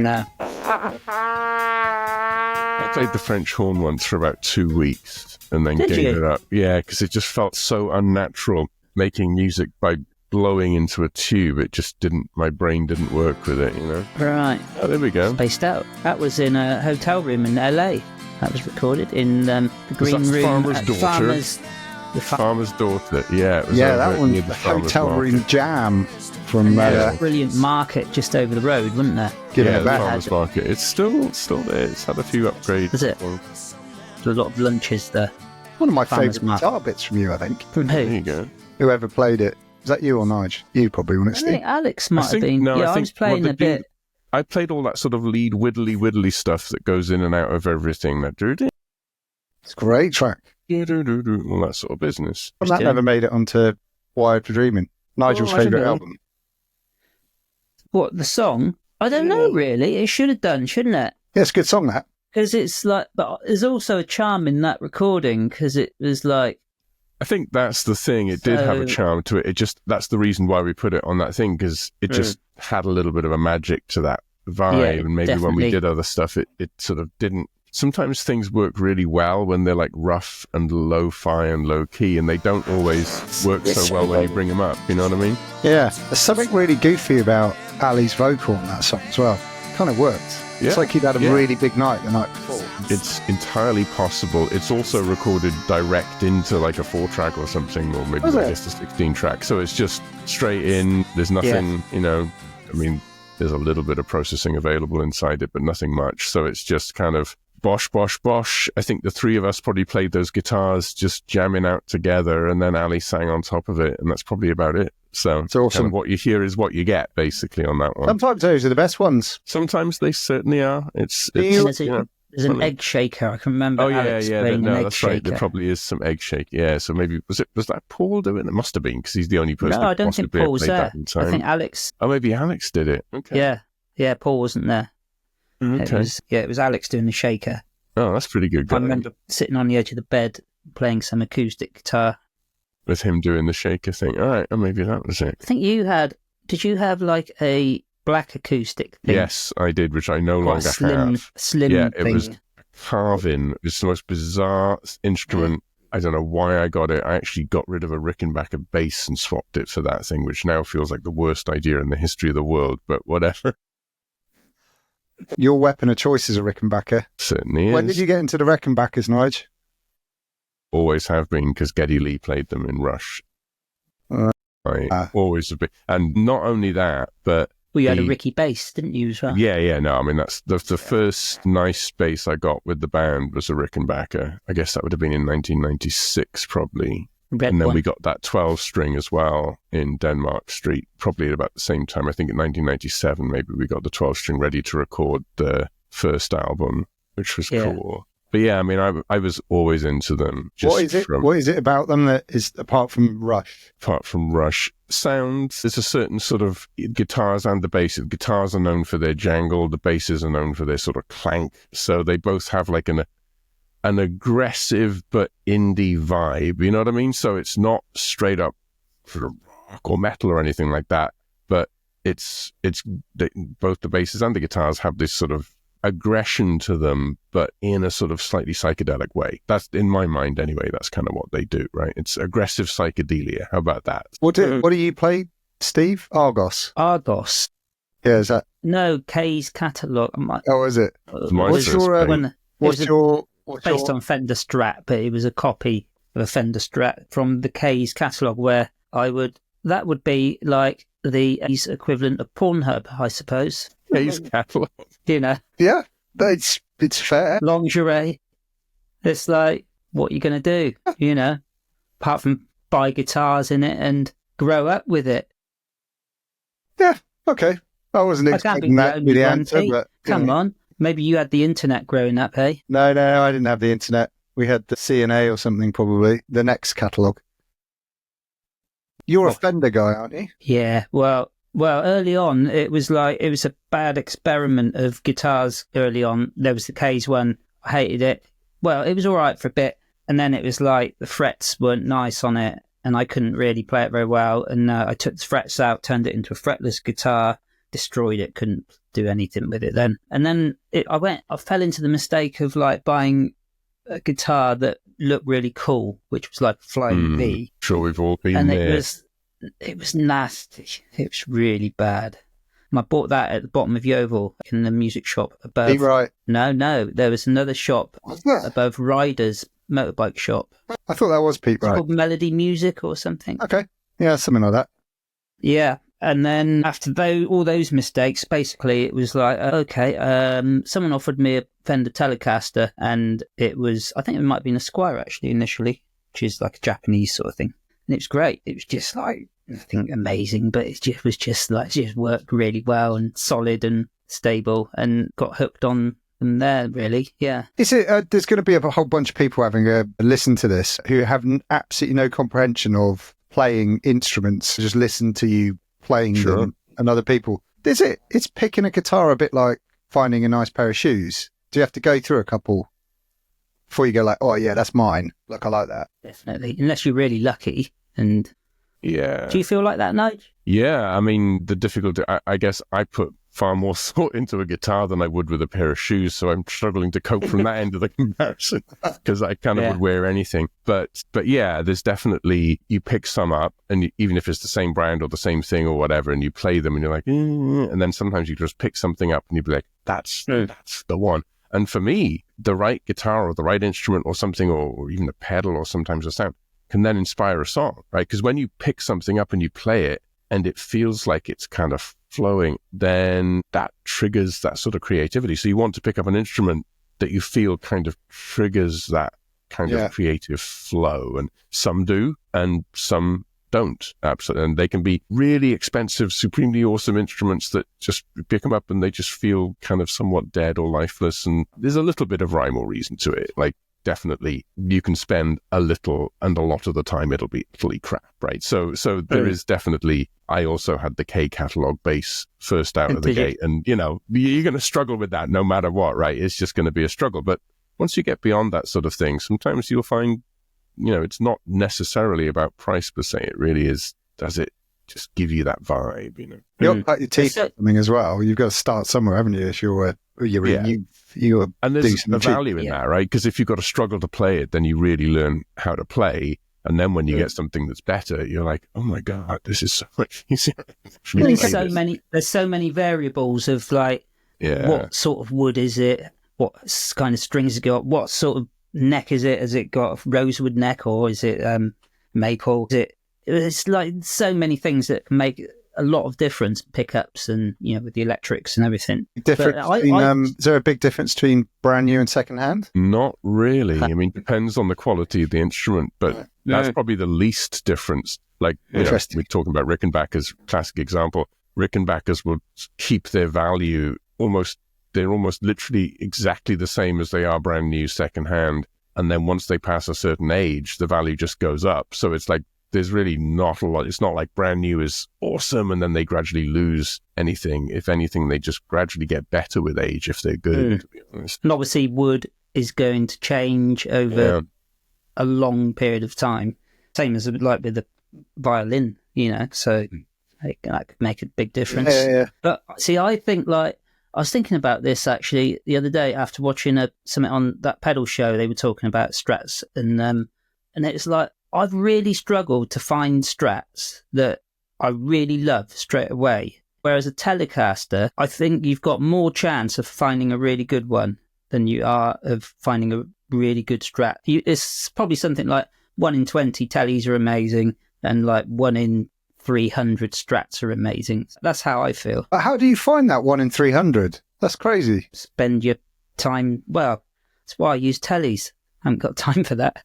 No. I played the French horn once for about 2 weeks and then Did gave you? it up. Yeah, because it just felt so unnatural making music by blowing into a tube. It just didn't, my brain didn't work with it, you know? Right. Oh, there we go. Spaced out. That was in a hotel room in LA. That was recorded in the green that room. Farmer's at Daughter? Farmer's Daughter, yeah. It was Yeah, over that one, near the Farmer's hotel room Market. jam from brilliant market just over the road, wasn't there? Giving Yeah, it the back. Farmer's Market. It's still there. It's had a few upgrades. Is it? Well, There's a lot of lunches there. One of my Farmer's favourite Market. guitar bits from you, I think. From there who? you go. Whoever played it. Was that you or Nige? You probably, wasn't it, I Steve? think Alex might have been. No, yeah, I I think was playing what a the bit. dude- I played all that sort of lead widdly stuff that goes in and out of everything. That It's a great track. all that sort of business. And that never made it onto Wired for Dreaming. Nigel's I don't favourite know. album. What, the song? I don't know, really. It should have done, shouldn't it? Yeah, it's a good song, that. Because it's like, but there's also a charm in that recording because it was like, I think that's the thing. It did have a So- charm to it. It just, that's the reason why we put it on that thing, because it just had a little bit of a magic to that vibe. Yeah, And maybe when we definitely. did other stuff, it sort of didn't. Sometimes things work really well when they're like rough and lo-fi and low-key, and they don't always work so well when you bring them up. You know what I mean? Yeah. There's something really goofy about Ali's vocal on that song as well. Kind of worked. Yeah, It's like he'd had a yeah. really big night the night before. It's entirely possible. It's also recorded direct into like a 4-track or something, or maybe Was like it? just a 16-track. So it's just straight in. There's nothing, you know, I mean, there's a little bit of processing available inside it, but nothing much. So it's just kind of bosh, bosh, bosh. I think the three of us probably played those guitars just jamming out together, and then Ali sang on top of it, and that's probably about it. So It's awesome. kind of what you hear is what you get, basically, on that one. Sometimes those are the best ones. Sometimes they certainly are. It's you- there's, you know, there's an funny. egg shaker. I can remember Oh yeah, Alex yeah. playing No, an egg that's right. shaker. There probably is some egg shake. Yeah. So maybe was that Paul doing it? It must have been, because he's the only person. No, who I don't think possibly Paul was played there. that in time. I think Alex. Oh, maybe Alex did it. Okay. Yeah, Paul wasn't there. Okay. It was Alex doing the shaker. Oh, that's pretty good. I Going. remember sitting on the edge of the bed playing some acoustic guitar. With him doing the shaker thing. All right. Oh, maybe that was it. I think you had. Did you have like a black acoustic thing? Yes, I did, which I no Quite longer slim, have. slim Yeah, thing. it was carving. It's the most bizarre instrument. I don't know why I got it. I actually got rid of a Rickenbacker bass and swapped it for that thing, which now feels like the worst idea in the history of the world, but whatever. Your weapon of choice is a Rickenbacker. Certainly is. When did you get into the Rickenbackers, Nige? Always have been, because Geddy Lee played them in Rush. I always have been. And not only that, but Well, you had a the- Ricky bass, didn't you, as well? yeah, no, I mean, that's the first nice bass I got with the band was a Rickenbacker. I guess that would have been in 1996, probably. Red And then one. we got that 12-string as well in Denmark Street, probably at about the same time. I think in 1997, maybe we got the 12-string ready to record the first album, which was cool. But yeah, I mean, I was always into them. Just What is it? from- What is it about them that is apart from Rush? apart from Rush. Sounds, there's a certain sort of guitars and the bass. The guitars are known for their jangle, the basses are known for their sort of clank. So they both have like an aggressive but indie vibe, you know what I mean? So it's not straight up sort of rock or metal or anything like that, but both the basses and the guitars have this sort of aggression to them, but in a sort of slightly psychedelic way. That's, in my mind anyway, that's kind of what they do, right? It's aggressive psychedelia. How about that? What do you play, Steve? Argos. Argos. Yeah, is that? No, Kay's catalogue. Oh, is it? my What's first your, band. Based on Fender Strat, but it was a copy of a Fender Strat from the K's catalogue, where that would be like the equivalent of Pornhub, I suppose. K's catalogue. You know, Yeah, it's fair. lingerie. It's like, what you going to do, you know, apart from buy guitars in it and grow up with it. Yeah, okay. I wasn't I can't be expecting the that to be only the one, answer, Pete. but Come on. Maybe you had the internet growing up, hey? No, I didn't have the internet. We had the CNA or something, probably. The next catalogue. You're a Fender guy, aren't you? Yeah, well, early on, it was a bad experiment of guitars early on. There was the K's one. I hated it. Well, it was all right for a bit. And then it was like the frets weren't nice on it and I couldn't really play it very well. And I took the frets out, turned it into a fretless guitar, destroyed it, couldn't do anything with it then. And then I fell into the mistake of like buying a guitar that looked really cool, which was like Flying V. Sure, we've all been and there. It was nasty. It was really bad. And I bought that at the bottom of Yeovil in the music shop above. Be right. No, there was another shop above Ryder's motorbike shop. I thought that was Pete It's Wright. called Melody Music or something. Okay. Yeah, something like that. Yeah. And then after all those mistakes, basically it was like, okay, someone offered me a Fender Telecaster, and I think it might have been a Squire actually initially, which is like a Japanese sort of thing. And it was great. It was just like, nothing amazing, but it just worked really well and solid and stable, and got hooked on them there, really. Yeah. Is it, there's going to be a whole bunch of people having a listen to this who have absolutely no comprehension of playing instruments, just listen to you playing them and other people. It's picking a guitar a bit like finding a nice pair of shoes. Do you have to go through a couple before you go like, oh yeah, that's mine? Look, I like that. Definitely. Unless you're really lucky. And Yeah. do you feel like that, Nige? Yeah, I mean, the difficulty, I guess I put far more thought into a guitar than I would with a pair of shoes, so I'm struggling to cope from that end of the comparison, because I kind of would wear anything. But yeah, there's definitely, you pick some up, and even if it's the same brand or the same thing or whatever, and you play them and you're like, and then sometimes you just pick something up and you'd be like, that's the one. And for me, the right guitar or the right instrument or something, or even a pedal or sometimes a sound, can then inspire a song, right? Because when you pick something up and you play it and it feels like it's kind of flowing, then that triggers that sort of creativity. So you want to pick up an instrument that you feel kind of triggers that kind of creative flow. And some do and some don't. Absolutely. And they can be really expensive, supremely awesome instruments that just pick them up and they just feel kind of somewhat dead or lifeless. And there's a little bit of rhyme or reason to it. Like, definitely you can spend a little, and a lot of the time it'll be utterly crap, right? So there is definitely, I also had the K catalog bass first out of the gate, and you're going to struggle with that no matter what, right? It's just going to be a struggle. But once you get beyond that sort of thing, sometimes you'll find, it's not necessarily about price per se. It really is, does it just give you that vibe, You'll cut your teeth something as well. You've got to start somewhere, haven't you? If you're and there's a value in that, right? Because if you've got to struggle to play it, then you really learn how to play. And then when you get something that's better, you're like, oh my God, this is so much easier. There's so many variables of like, what sort of wood is it? What kind of strings has it got? What sort of neck is it? Has it got a rosewood neck, or is it maple? It's like so many things that can make a lot of difference, pickups and, with the electrics and everything. Is there a big difference between brand new and second hand? Not really. I mean, depends on the quality of the instrument, but that's probably the least difference. Like, we're talking about Rickenbacker's classic example. Rickenbackers will keep their value they're almost literally exactly the same as they are brand new second hand. And then once they pass a certain age, the value just goes up. So it's like, there's really not a lot. It's not like brand new is awesome and then they gradually lose anything. If anything, they just gradually get better with age if they're good, to be honest. And obviously wood is going to change over a long period of time. Same as like with the violin, so that could make a big difference. Yeah. But see, I think like, I was thinking about this actually the other day after watching something on that pedal show. They were talking about Strats and it's like, I've really struggled to find Strats that I really love straight away. Whereas a Telecaster, I think you've got more chance of finding a really good one than you are of finding a really good Strat. It's probably something like 1 in 20 Tellies are amazing and like 1 in 300 Strats are amazing. That's how I feel. But how do you find that 1 in 300? That's crazy. Spend your time, well, that's why I use Tellies. I haven't got time for that.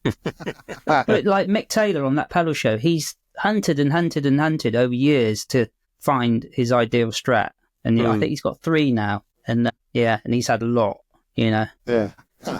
But like Mick Taylor on that pedal show, he's hunted and hunted and hunted over years to find his ideal Strat. And I think he's got 3 now. And and he's had a lot, Yeah.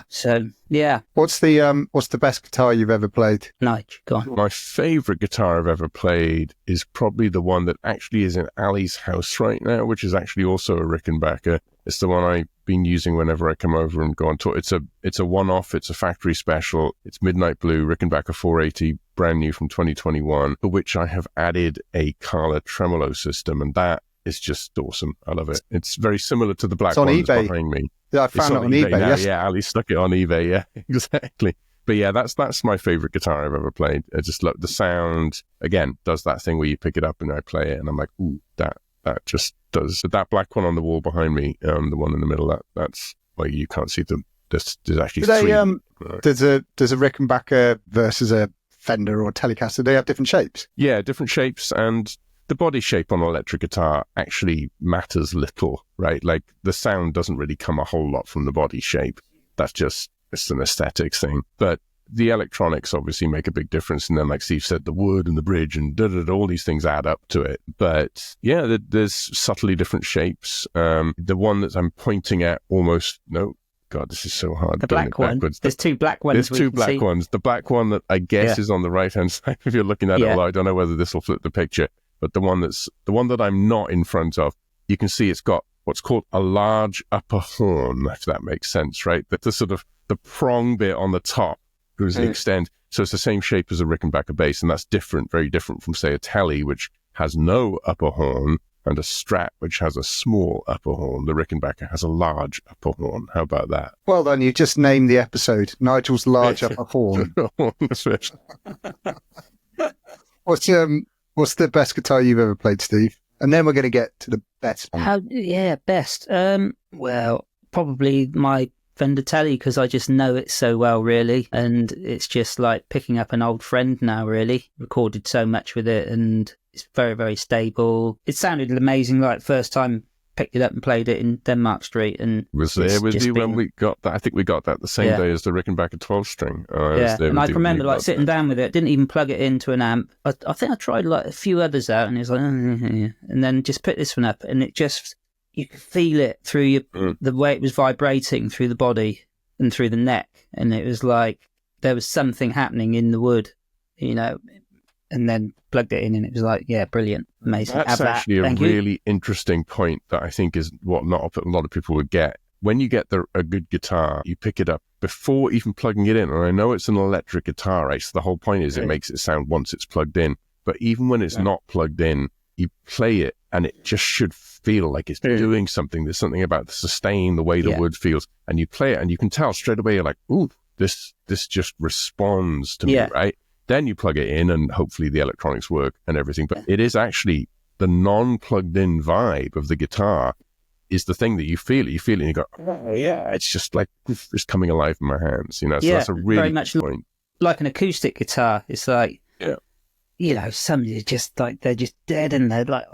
So, yeah. What's the best guitar you've ever played? Nige, go on. My favourite guitar I've ever played is probably the one that actually is in Ali's house right now, which is actually also a Rickenbacker. It's the one I've been using whenever I come over and go on tour. It's a one-off. It's a factory special. It's Midnight Blue, Rickenbacker 480, brand new from 2021, for which I have added a Carla tremolo system. And that is just awesome. I love it. It's very similar to the black It's on one eBay. behind me. Yeah, I found it on eBay. now. Yes. Yeah, Ali stuck it on eBay. Yeah, exactly. But yeah, that's my favorite guitar I've ever played. I just love the sound. Again, does that thing where you pick it up and I play it, and I'm like, ooh, that just does. But that black one on the wall behind me, the one in the middle, that's well, you can't see them. There's actually three. Does a Rickenbacker versus a Fender or Telecaster, do they have different shapes? Yeah, different shapes, and the body shape on an electric guitar actually matters little, right? Like the sound doesn't really come a whole lot from the body shape. That's just it's an aesthetics thing. But the electronics obviously make a big difference. And then, like Steve said, the wood and the bridge and all these things add up to it. But yeah, there's subtly different shapes. The one that I'm pointing at almost, no, God, this is so hard. The black one. There's two black ones. There's two black ones. The black one that I guess is on the right-hand side if you're looking at it, although I don't know whether this will flip the picture. But the one that I'm not in front of, you can see it's got what's called a large upper horn, if that makes sense, right? That the sort of the prong bit on the top goes extend. So it's the same shape as a Rickenbacker bass, and that's different, very different from, say, a Tele, which has no upper horn, and a Strat, which has a small upper horn. The Rickenbacker has a large upper horn. How about that? Well done, you just named the episode, Nigel's Large Upper Horn. What's the best guitar you've ever played, Steve? And then we're going to get to the best one. Best. Well, probably my Fender Tele, because I just know it so well, really. And it's just like picking up an old friend now, really. Recorded so much with it, and it's very, very stable. It sounded amazing, like first time picked it up and played it in Denmark Street. And was there with you when we got that? I think we got that the same day as the Rickenbacker 12-string. And I remember like sitting down with it, didn't even plug it into an amp. I think I tried like a few others out, and it was like, and then just put this one up, and it just, you could feel it through the way it was vibrating through the body and through the neck, and it was like there was something happening in the wood, you know. And then plugged it in, and it was like, yeah, brilliant, amazing. That's actually a really interesting point that I think is what not a lot of people would get. When you get a good guitar, you pick it up before even plugging it in. And I know it's an electric guitar, right? So the whole point is it makes it sound once it's plugged in. But even when it's not plugged in, you play it, and it just should feel like it's doing something. There's something about the sustain, the way the wood feels, and you play it, and you can tell straight away. You're like, ooh, this just responds to me, right? Then you plug it in, and hopefully the electronics work and everything. But it is actually the non-plugged-in vibe of the guitar is the thing that you feel it. You feel it, and you go, oh, yeah, it's just like it's coming alive in my hands. You know, so that's a really very much good point. Like an acoustic guitar. It's like, you know, somebody's just like they're just dead, and they're like,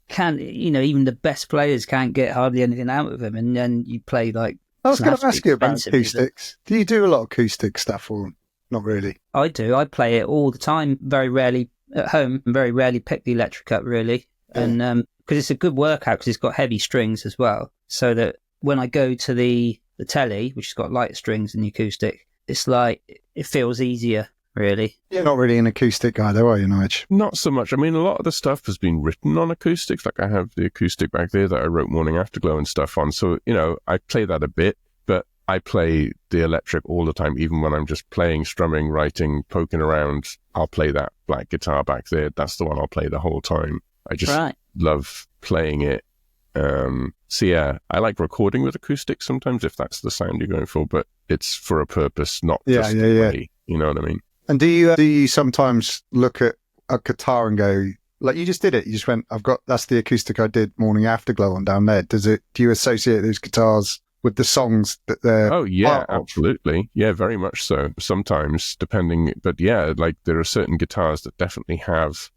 can't, you know, even the best players can't get hardly anything out of them, and then you play like. I was going to ask you about acoustics. Do you do a lot of acoustic stuff, or not really? I do. I play it all the time. Very rarely at home, and very rarely pick the electric up, really. And because it's a good workout, because it's got heavy strings as well. So that when I go to the Tele, which has got lighter strings than the acoustic, it's like it feels easier, really. You're not really an acoustic guy, though, are you, Nige? Not so much. I mean, a lot of the stuff has been written on acoustics. Like I have the acoustic back there that I wrote Morning Afterglow and stuff on. So, you know, I play that a bit, but I play the electric all the time, even when I'm just playing, strumming, writing, poking around. I'll play that black guitar back there. That's the one I'll play the whole time. I just love playing it. So yeah, I like recording with acoustic sometimes if that's the sound you're going for, but it's for a purpose, not just play. You know what I mean? And do you sometimes look at a guitar and go, like you just did it, you just went, that's the acoustic I did Morning Afterglow on down there. Do you associate those guitars with the songs that they're part of? Absolutely. Yeah, very much so. Sometimes, depending, but yeah, like there are certain guitars that definitely have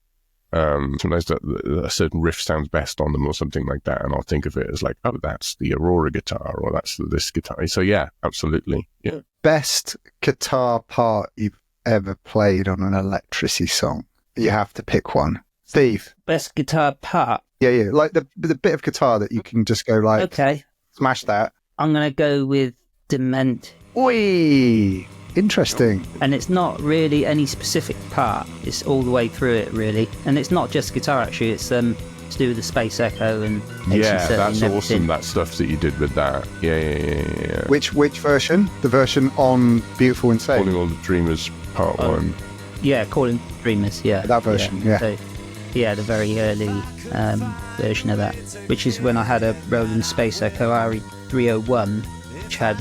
sometimes a certain riff sounds best on them or something like that, and I'll think of it as like, oh, that's the Aurora guitar, or that's this guitar. So yeah, absolutely. Yeah. Best guitar part you've ever played on an Electrasy song? You have to pick one. Steve. Best guitar part? Yeah. Like the bit of guitar that you can just go like, okay, smash that. I'm going to go with Dement. Oi! Interesting. And it's not really any specific part. It's all the way through it, really. And it's not just guitar, actually. It's to do with the space echo and that's awesome, that stuff that you did with that. Yeah. Which version? The version on Beautiful Insane? Calling All the Dreamers Part 1. Yeah, Calling Dreamers, yeah. That version, yeah. So, yeah, the very early version of that, which is when I had a Roland Space Echo RE301, which had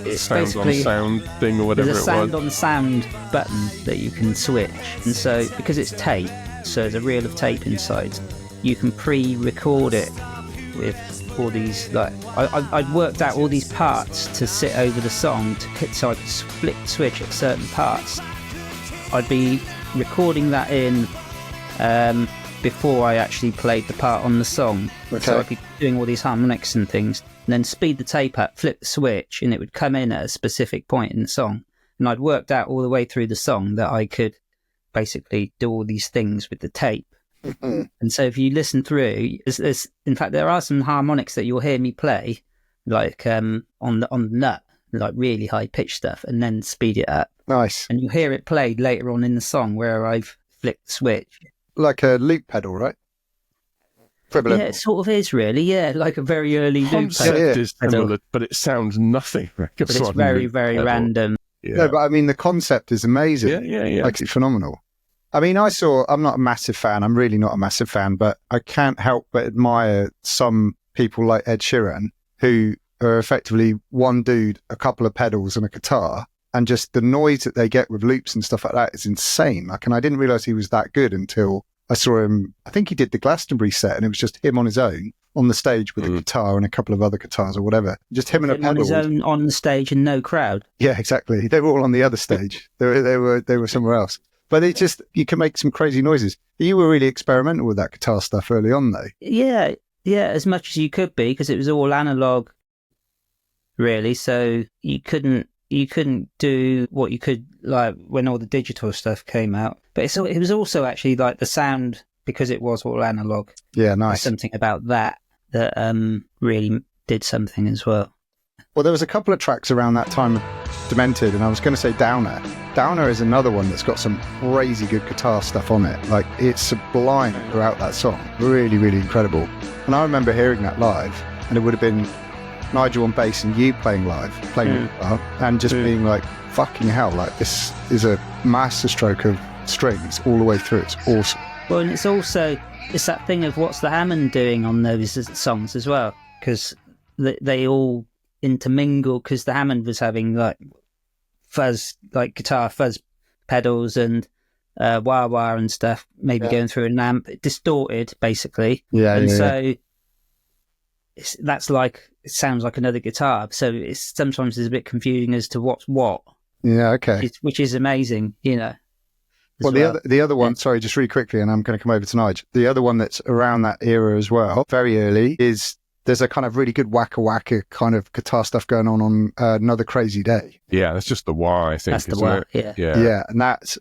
it's sound basically on sound thing or whatever there's a sound it was. on sound button that you can switch, and so because it's tape, so there's a reel of tape inside, you can pre-record it with all these, like I'd worked out all these parts to sit over the song so I could flick the switch at certain parts. I'd be recording that in before I actually played the part on the song. Okay. So I'd be doing all these harmonics and things, and then speed the tape up, flip the switch, and it would come in at a specific point in the song. And I'd worked out all the way through the song that I could basically do all these things with the tape. And so if you listen through, in fact, there are some harmonics that you'll hear me play, like on the nut, like really high pitched stuff, and then speed it up. Nice. And you'll hear it played later on in the song where I've flicked the switch. Like a loop pedal, right? Yeah, it sort of is really. Yeah, like a very early loop Concept pedal. is similar, but it sounds nothing like a But it's very, very random. Yeah. No, but I mean, the concept is amazing. Yeah. Like, it's phenomenal. I mean, I'm not a massive fan. I'm really not a massive fan, but I can't help but admire some people like Ed Sheeran, who are effectively one dude, a couple of pedals and a guitar, and just the noise that they get with loops and stuff like that is insane. Like, and I didn't realize he was that good until I saw him. I think he did the Glastonbury set, and it was just him on his own on the stage with a guitar and a couple of other guitars or whatever. Just him and a pedal. On his own on the stage and no crowd. Yeah, exactly. They were all on the other stage. They were somewhere else. But it just, you can make some crazy noises. You were really experimental with that guitar stuff early on, though. Yeah, as much as you could be, because it was all analog, really. So you couldn't do what you could like when all the digital stuff came out. But it was also actually like the sound, because it was all analog. Yeah, nice. There's something about that really did something as well. Well, there was a couple of tracks around that time of Demented, and I was going to say Downer. Downer is another one that's got some crazy good guitar stuff on it. Like, it's sublime throughout that song. Really, really incredible. And I remember hearing that live, and it would have been Nigel on bass and you playing live, playing guitar, and just being like, fucking hell, like, this is a masterstroke of strings all the way through. It's awesome. Well, and it's that thing of what's the Hammond doing on those songs as well, because they all intermingle, because the Hammond was having like fuzz, like guitar fuzz pedals and wah-wah and stuff, maybe going through an amp, distorted basically. So that's like, it sounds like another guitar. So it's sometimes a bit confusing as to what's what. Yeah, okay. Which is amazing, you know. Well, the other one, sorry, just really quickly, and I'm going to come over to Nigel. The other one that's around that era as well, very early, is there's a kind of really good wacka kind of guitar stuff going on Another Crazy Day. Yeah, that's just the wah, I think. That's the wah, yeah. Yeah, and that's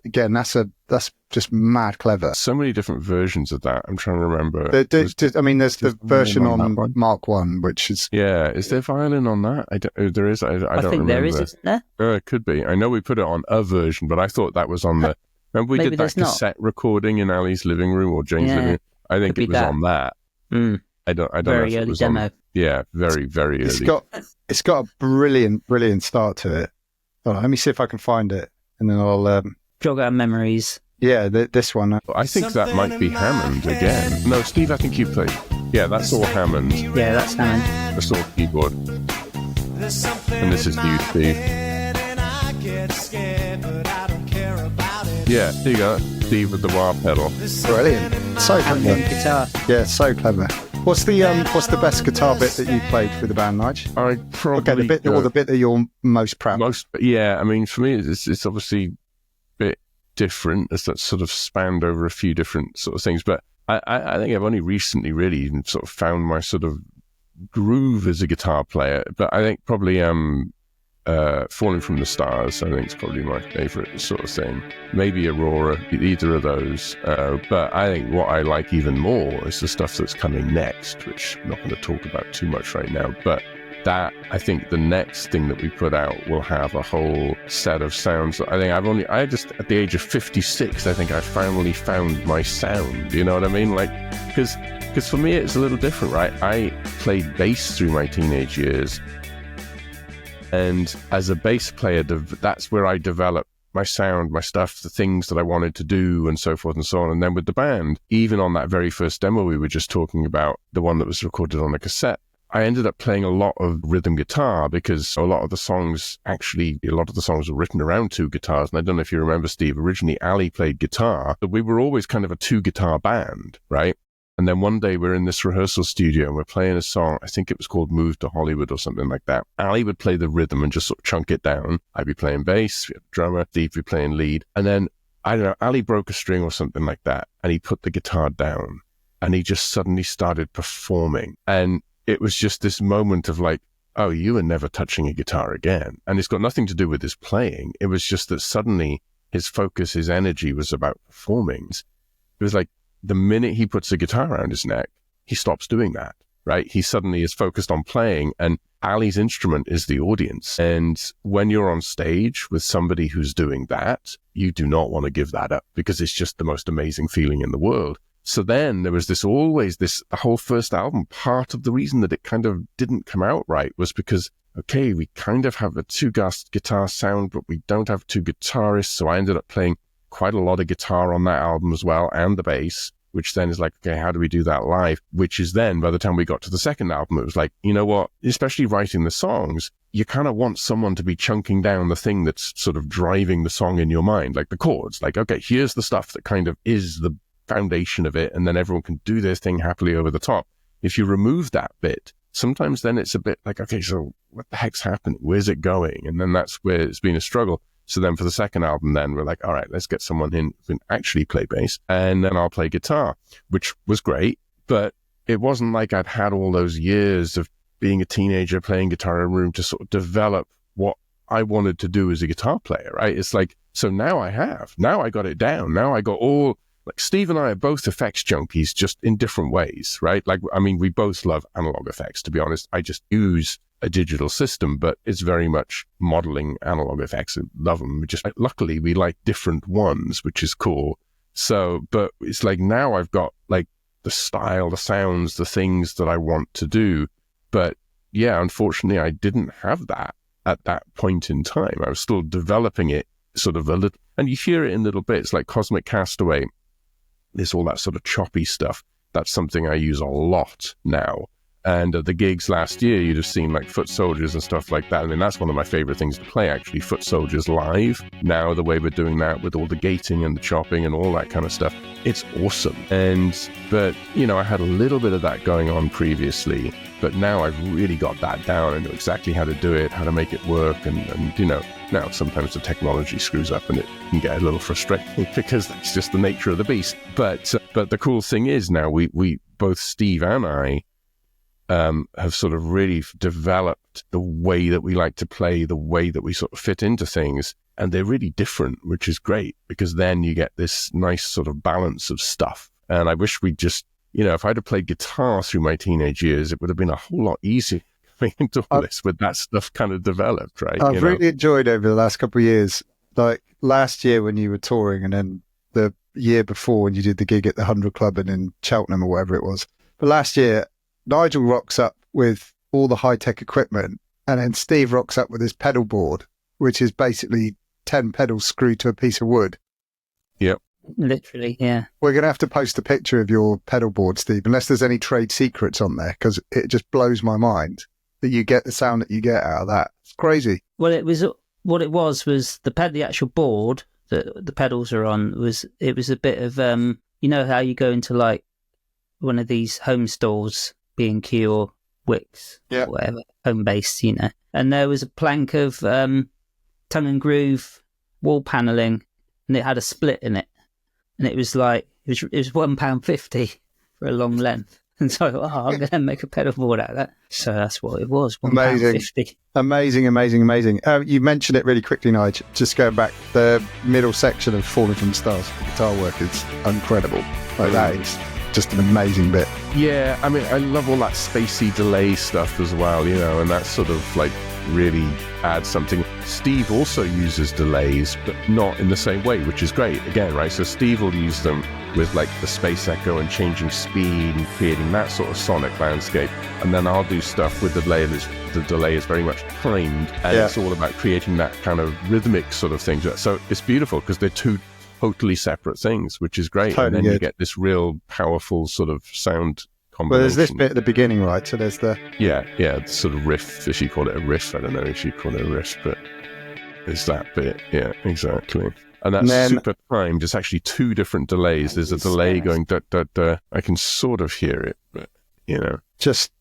just mad clever. So many different versions of that. I'm trying to remember. There's the version on Mark 1, which is... Yeah, is there violin on that? There is. I don't remember. I think there is, isn't there? It could be. I know we put it on a version, but I thought that was on the... Remember we Maybe did that cassette recording in Ali's living room or Jane's living room? I think it was on that. I don't know very if it early was demo. on... Yeah, very, very early. It's got a brilliant start to it. Hold on, let me see if I can find it, and then I'll... Jog our memories. Yeah, this one. I think that might be Hammond again. No, Steve, I think you played. Yeah, that's all Hammond. Yeah, that's Hammond. That's all keyboard. And this is you, Steve. Yeah, there you go. Steve with the wah pedal. Brilliant. So clever. Guitar. Yeah, so clever. What's the best guitar bit that you played with the band, Nige? I probably... Okay, the bit that you're most proud of. Yeah, I mean, for me, it's obviously a bit different, as that sort of spanned over a few different sort of things. But I think I've only recently really even sort of found my sort of groove as a guitar player. But I think probably Falling from the Stars, I think, is probably my favourite sort of thing. Maybe Aurora, either of those. But I think what I like even more is the stuff that's coming next, which I'm not going to talk about too much right now. But that, I think the next thing that we put out will have a whole set of sounds. I think I just, at the age of 56, I think I finally found my sound. You know what I mean? Like, because for me, it's a little different, right? I played bass through my teenage years. And as a bass player, that's where I developed my sound, my stuff, the things that I wanted to do and so forth and so on. And then with the band, even on that very first demo we were just talking about, the one that was recorded on a cassette, I ended up playing a lot of rhythm guitar because a lot of the songs were written around two guitars. And I don't know if you remember, Steve, originally Ali played guitar, but we were always kind of a two guitar band, right? And then one day we're in this rehearsal studio and we're playing a song, I think it was called Move to Hollywood or something like that. Ali would play the rhythm and just sort of chunk it down. I'd be playing bass, we had a drummer, Steve would be playing lead. And then, I don't know, Ali broke a string or something like that and he put the guitar down and he just suddenly started performing. And it was just this moment of like, oh, you are never touching a guitar again. And it's got nothing to do with his playing. It was just that suddenly his focus, his energy was about performing. It was like, the minute he puts a guitar around his neck, he stops doing that, right? He suddenly is focused on playing, and Ali's instrument is the audience. And when you're on stage with somebody who's doing that, you do not want to give that up because it's just the most amazing feeling in the world. So then there was the whole first album, part of the reason that it kind of didn't come out right was because, okay, we kind of have a two-guitar sound, but we don't have two guitarists. So I ended up playing quite a lot of guitar on that album as well, and the bass, which then is like, okay, how do we do that live? Which is then, by the time we got to the second album, it was like, you know what, especially writing the songs, you kind of want someone to be chunking down the thing that's sort of driving the song in your mind, like the chords. Like, okay, here's the stuff that kind of is the foundation of it, and then everyone can do their thing happily over the top. If you remove that bit, sometimes then it's a bit like, okay, so what the heck's happening? Where's it going? And then that's where it's been a struggle. So then for the second album, then we're like, all right, let's get someone in who can actually play bass, and then I'll play guitar, which was great. But it wasn't like I'd had all those years of being a teenager playing guitar in a room to sort of develop what I wanted to do as a guitar player, right? It's like, so now I got it down. Now I got all, like Steve and I are both effects junkies, just in different ways, right? Like, I mean, we both love analog effects, to be honest. I just use a digital system, but it's very much modeling analog effects. I love them. Luckily, we like different ones, which is cool. So, but it's like now I've got like the style, the sounds, the things that I want to do. But yeah, unfortunately, I didn't have that at that point in time. I was still developing it sort of a little, and you hear it in little bits like Cosmic Castaway. There's all that sort of choppy stuff. That's something I use a lot now. And at the gigs last year, you'd have seen like Foot Soldiers and stuff like that. I mean, that's one of my favorite things to play, actually, Foot Soldiers live. Now, the way we're doing that with all the gating and the chopping and all that kind of stuff, it's awesome. But, you know, I had a little bit of that going on previously, but now I've really got that down. I know exactly how to do it, how to make it work. And you know, now sometimes the technology screws up and it can get a little frustrating because that's just the nature of the beast. But the cool thing is now we both Steve and I, have sort of really developed the way that we like to play, the way that we sort of fit into things. And they're really different, which is great because then you get this nice sort of balance of stuff. And I wish we'd just, you know, if I'd have played guitar through my teenage years, it would have been a whole lot easier coming into all this with that stuff kind of developed, right? I've really enjoyed over the last couple of years, like last year when you were touring and then the year before when you did the gig at the 100 Club and in Cheltenham or whatever it was. But last year, Nigel rocks up with all the high-tech equipment, and then Steve rocks up with his pedal board, which is basically 10 pedals screwed to a piece of wood. Yep. Literally, yeah. We're going to have to post a picture of your pedal board, Steve, unless there's any trade secrets on there, because it just blows my mind that you get the sound that you get out of that. It's crazy. Well, what it was the actual board that the pedals are on it was a bit of, you know how you go into like one of these home stores, B&Q or Wix, or whatever, home based, you know. And there was a plank of tongue and groove wall panelling, and it had a split in it, and it was like it was £1.50 for a long length. And so I'm going to make a pedal board out of that. So that's what it was. £1.50. Amazing. You mentioned it really quickly, Nigel. Just going back, the middle section of Falling from the Stars, the guitar work is incredible. Like that is just an amazing bit. Yeah, I mean, I love all that spacey delay stuff as well, you know, and that sort of like really adds something. Steve also uses delays, but not in the same way, which is great. Again, right? So Steve will use them with like the space echo and changing speed and creating that sort of sonic landscape. And then I'll do stuff with the delay is very much timed, and it's all about creating that kind of rhythmic sort of thing. So it's beautiful because they're two totally separate things, which is great. Totally and then good. You get this real powerful sort of sound combination. Well, there's this bit at the beginning, right? So there's the... Yeah, sort of riff, if you call it a riff. I don't know if you call it a riff, but it's that bit. Yeah, exactly. And that's super timed. It's actually two different delays. There's a delay going da da da. I can sort of hear it, but just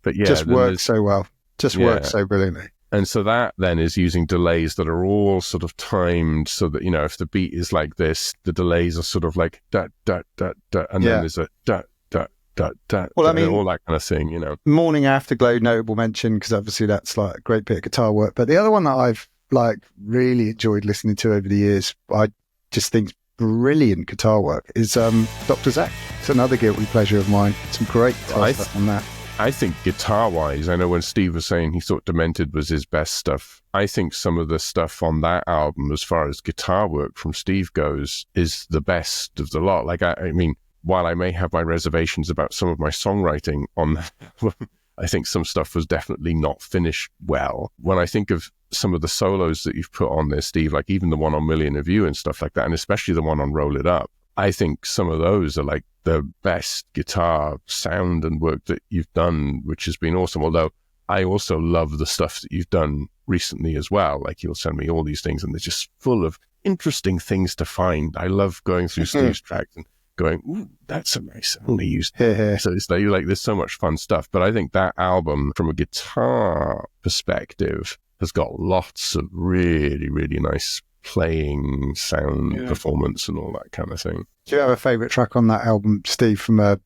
works so well. Just works so brilliantly. And so that then is using delays that are all sort of timed so that, if the beat is like this, the delays are sort of like da da da da, and then there's a da da da da. Well, I mean, all that kind of thing, Morning Afterglow, notable mention, because obviously that's like a great bit of guitar work. But the other one that I've like really enjoyed listening to over the years, I just think brilliant guitar work, is Dr. Zach. It's another guilty pleasure of mine. Some great guitar stuff on that. I think guitar-wise, I know when Steve was saying he thought Demented was his best stuff, I think some of the stuff on that album, as far as guitar work from Steve goes, is the best of the lot. Like, I mean, while I may have my reservations about some of my songwriting on that album, I think some stuff was definitely not finished well. When I think of some of the solos that you've put on there, Steve, like even the one on Million of You and stuff like that, and especially the one on Roll It Up, I think some of those are like the best guitar sound and work that you've done, which has been awesome. Although I also love the stuff that you've done recently as well. Like you'll send me all these things and they're just full of interesting things to find. I love going through Steve's tracks and going, ooh, that's a nice sound they used. So it's like there's so much fun stuff. But I think that album, from a guitar perspective, has got lots of really, really nice playing, sound, performance, and all that kind of thing. Do you have a favourite track on that album, Steve, from a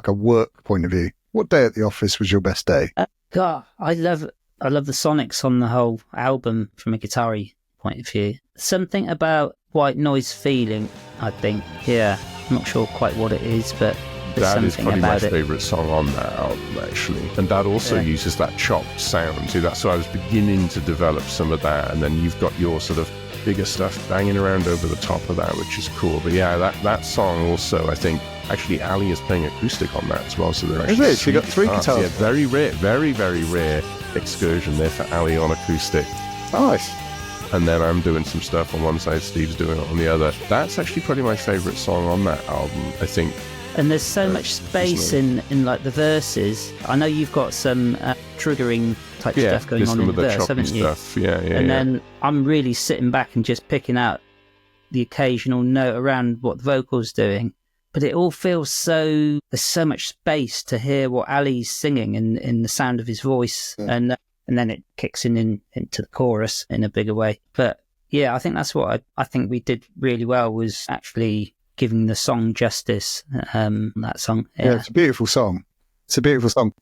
work point of view? What day at the office was your best day? God, I love the sonics on the whole album from a guitar-y point of view. Something about White Noise Feeling, I think. Yeah, I'm not sure quite what it is, but there's that is something probably my about it. favourite song on that album, actually. And that also uses that chopped sound. See, that's so I was beginning to develop some of that, and then you've got your sort of bigger stuff banging around over the top of that, which is cool. But yeah, that song also, I think, actually Ali is playing acoustic on that as well. So they're actually she got three guitars. Yeah, very rare, very, very rare excursion there for Ali on acoustic. Nice. And then I'm doing some stuff on one side, Steve's doing it on the other. That's actually probably my favourite song on that album, I think. And there's so much space in like the verses. I know you've got some triggering type stuff going on in the verse, haven't you? And then I'm really sitting back and just picking out the occasional note around what the vocal's doing. But it all feels there's so much space to hear what Ali's singing in the sound of his voice. And then it kicks into the chorus in a bigger way. But yeah, I think that's what I think we did really well, was actually giving the song justice, that song. Yeah, it's a beautiful song. It's a beautiful song.